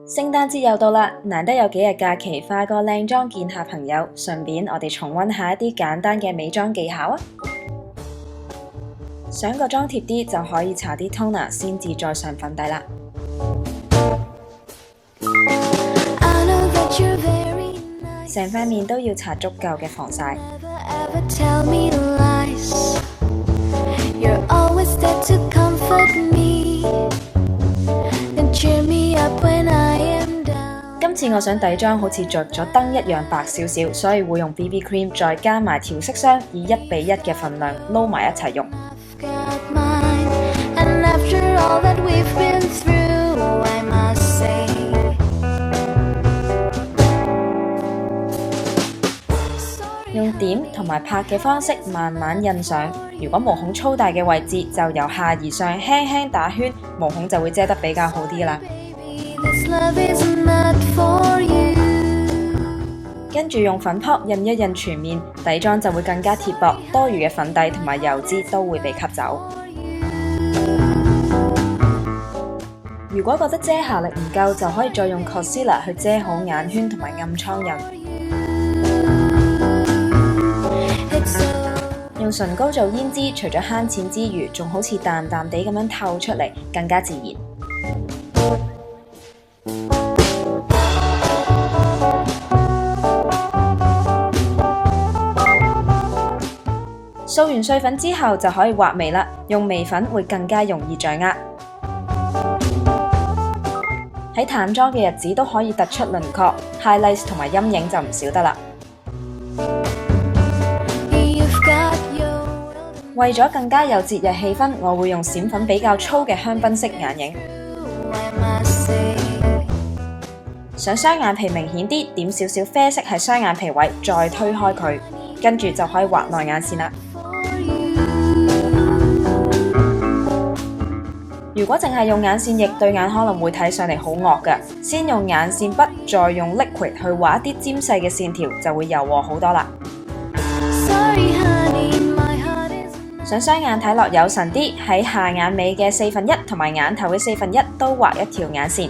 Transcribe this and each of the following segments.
聖誕節又到啦，難得有幾日假期，化個靚妝見下朋友，順便我哋重溫下一啲簡單嘅美妝技巧啊！想個妝貼啲就可以搽啲 toner 先至再上粉底啦。成塊面都要搽足夠嘅防曬。今次我想底妝好似着咗燈一樣白少少，所以會用 BB cream 再加埋調色霜，以1:1嘅份量撈埋一齊用。用點同埋拍嘅方式慢慢印上，如果毛孔粗大嘅位置就由下而上輕輕打圈，毛孔就會遮得比較好啲啦。跟住用粉撲印一印全面，底妝就會更加貼薄，多餘嘅粉底同埋油脂都會被吸走。如果覺得遮瑕力唔夠，就可以再用 concealer 去遮好眼圈同埋暗瘡印。用唇膏做胭脂，除咗慳錢之餘，仲好似淡淡地咁樣透出嚟，更加自然。掃完碎粉之後就可以畫眉啦，用眉粉會更加容易掌握。喺淡妝嘅日子都可以突出輪廓 ，highlight 同埋陰影就唔少得啦。為咗更加有節日氣氛，我會用閃粉比較粗嘅香檳色眼影。想雙眼皮明顯啲，點少少啡色喺雙眼皮位，再推開佢，跟住就可以畫內眼線啦。如果淨係用眼線液，對眼可能會睇上嚟好惡㗎。先用眼線筆，再用 liquid 去畫一啲尖細嘅線條，就會柔和好多啦。想雙眼睇落有神啲，喺下眼尾嘅1/4同埋眼頭嘅1/4都畫一條眼線，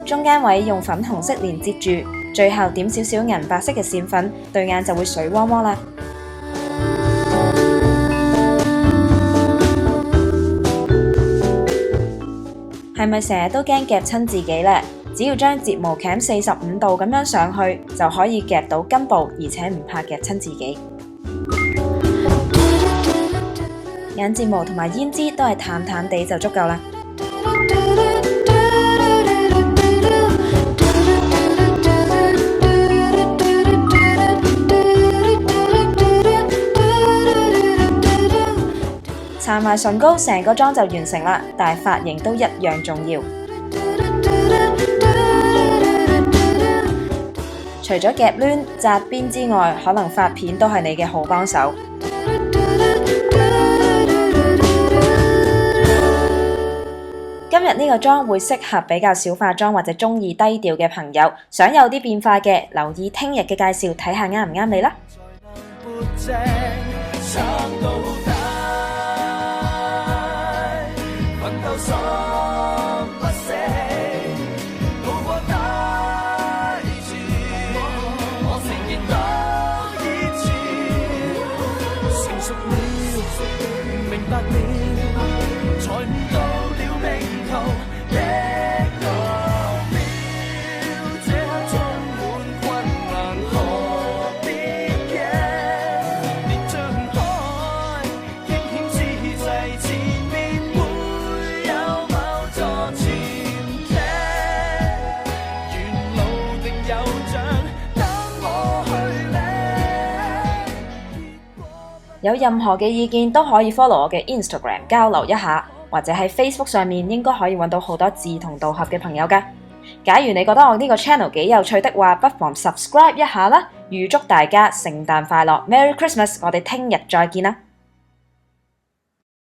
中間位用粉紅色連接住，最後點少少銀白色嘅線粉，對眼就會水汪汪啦。係咪成日都驚夾親自己呢？只要將睫毛鉗45度咁樣上去，就可以夾到根部，而且唔怕夾親自己。眼睫毛同埋胭脂都係淡淡地就足夠啦。搽埋唇膏，成個妝就完成啦，但係髮型都一樣重要。除咗夾攣、紮邊之外，可能髮片都係你嘅好幫手。今日呢個妝會適合比較少化妝或者中意低調嘅朋友，想有啲變化嘅，留意聽日嘅介紹，睇下啱唔啱你啦。有任何嘅意見都可以 follow 我嘅 Instagram 交流一下，或者喺 Facebook 上面應該可以揾到好多志同道合嘅朋友㗎。假如你覺得我呢個 channel 幾有趣的話，不妨 subscribe 一下啦。預祝大家聖誕快樂，Merry Christmas！我哋聽日再見啦〜